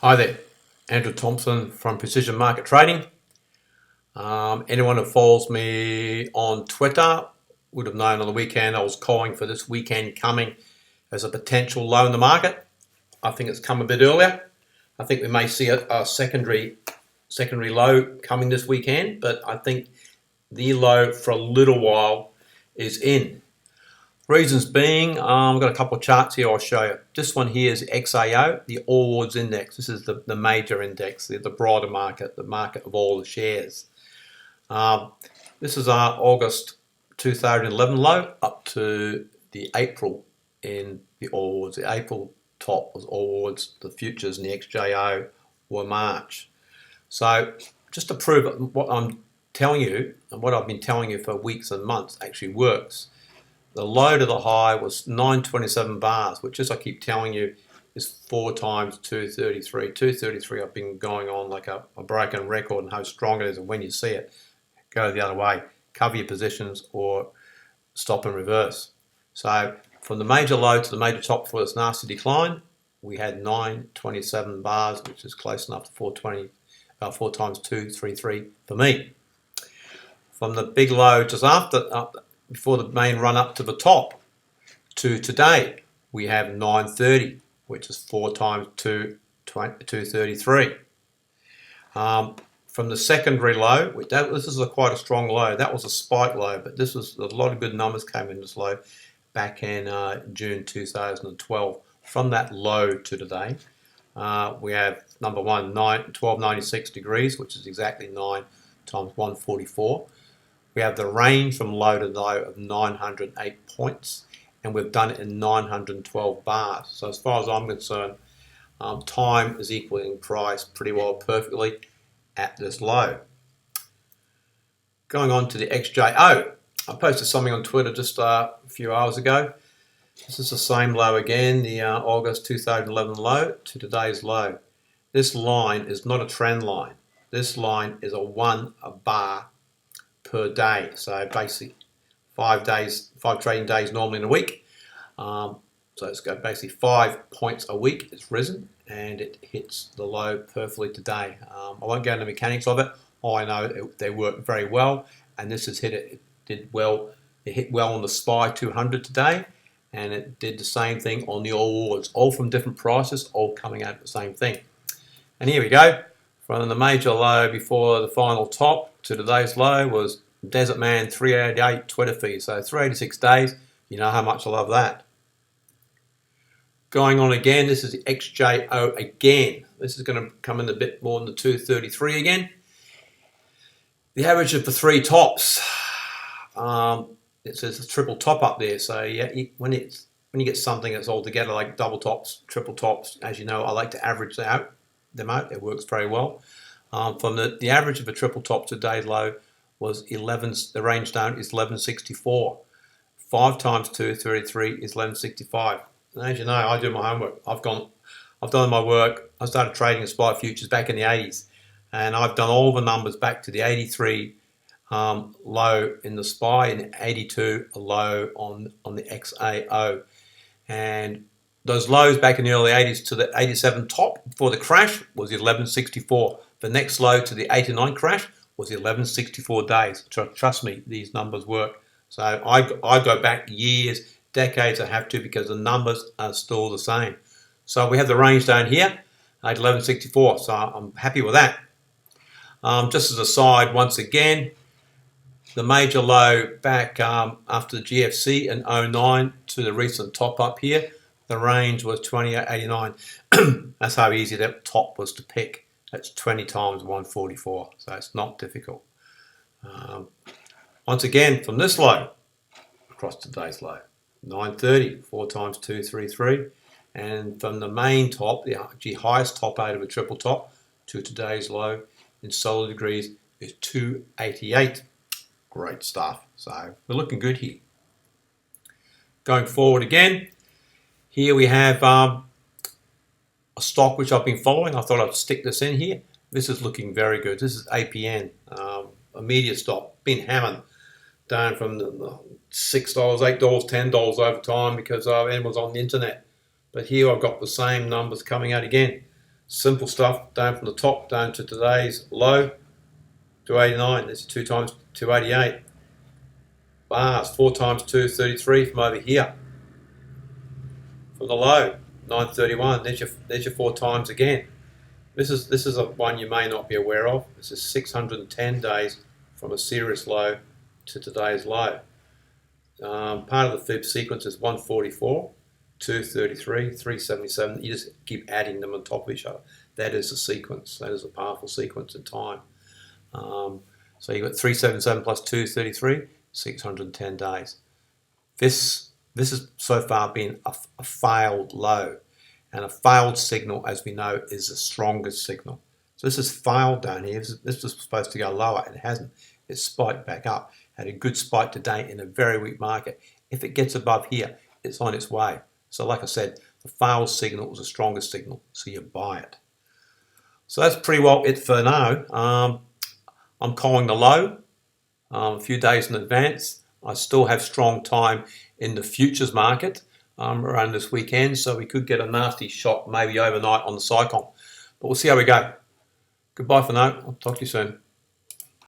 Hi there, Andrew Thompson from Precision Market Trading. Anyone who follows me on Twitter would have known on the weekend I was calling for this weekend coming as a potential low in the market. I think it's come a bit earlier. I think we may see a secondary low coming this weekend, but I think the low for a little while is in. Reasons being, I've got a couple of charts here I'll show you. This one here is XAO, the All Ords Index. This is the major index, the broader market, the market of all the shares. This is our August 2011 low up to the April in the All Ords. The April top was All Ords, the futures and the XJO were March. So just to prove what I'm telling you and what I've been telling you for weeks and months actually works. The low to the high was 927 bars, which, as I keep telling you, is 4 times 233. 233 I've been going on like a broken record and how strong it is, and when you see it, go the other way. Cover your positions or stop and reverse. So from the major low to the major top for this nasty decline, we had 927 bars, which is close enough to 420, 4 times 233 for me. From the big low just before the main run up to the top to today, we have 930, which is 4 times 233. From the secondary low, this is quite a strong low. That was a spike low, but this was a lot of good numbers came in this low back in June 2012. From that low to today, we have number one, 1296 degrees, which is exactly 9 times 144. We have the range from low to low of 908 points, and we've done it in 912 bars. So as far as I'm concerned, time is equaling price pretty well perfectly at this low. Going on to the XJO, I posted something on Twitter just a few hours ago. This is the same low again, the August 2011 low to today's low. This line is not a trend line. This line is a bar per day. So basically 5 trading days normally in a week. So it's got basically 5 points a week. It's risen and it hits the low perfectly today. I won't go into the mechanics of it. All I know they work very well, and this has it did well. It hit well on the SPY 200 today, and it did the same thing on the All Ords, all from different prices, all coming out the same thing. And here we go. From the major low before the final top to today's low was Desert Man 388 Twitter feed. So 386 days, you know how much I love that. Going on again, this is the XJO again. This is going to come in a bit more than the 233 again. The average of the 3 tops, it says a triple top up there. So yeah, when you get something that's all together like double tops, triple tops, as you know, I like to average them out. It works very well. From the average of a triple top to today's low was 11. The range down is 1164. 5 times 233 is 1165. And as you know, I do my homework. I've done my work. I started trading in SPY futures back in the 80s, and I've done all the numbers back to the 83 low in the SPY and 82 low on the XAO, and those lows back in the early 80s to the 87 top before the crash was 1164. The next low to the 89 crash was 1164 days. Trust me, these numbers work. So I go back years, decades I have to, because the numbers are still the same. So we have the range down here at 1164. So I'm happy with that. Just as a side, once again, the major low back after the GFC in 09 to the recent top up here, the range was 2889. That's how easy that top was to pick. That's 20 times 144, so it's not difficult. Once again, from this low across today's low, 930, 4 times 233, and from the main top, the highest top out of a triple top to today's low in solid degrees is 288. Great stuff. So we're looking good here. Going forward again, here we have a stock which I've been following. I thought I'd stick this in here. This is looking very good. This is APN, a media stock, been hammered down from the $6, $8, $10 over time because everyone's on the internet. But here I've got the same numbers coming out again. Simple stuff, down from the top down to today's low, 289. There's 2 times 288. Bars, 4 times 233 from over here. From the low, 931. There's your 4 times again. This is a one you may not be aware of. This is 610 days from a serious low to today's low. Part of the fib sequence is 144, 233, 377. You just keep adding them on top of each other. That is a sequence. That is a powerful sequence in time. So you've got 377 plus 233, 610 days. This has so far been a failed low. And a failed signal, as we know, is the strongest signal. So this is failed down here. This was supposed to go lower. It hasn't. It's spiked back up. Had a good spike today in a very weak market. If it gets above here, it's on its way. So like I said, the failed signal was the strongest signal, so you buy it. So that's pretty well it for now. I'm calling the low a few days in advance. I still have strong time in the futures market around this weekend, so we could get a nasty shock maybe overnight on the Cycon. But we'll see how we go. Goodbye for now. I'll talk to you soon.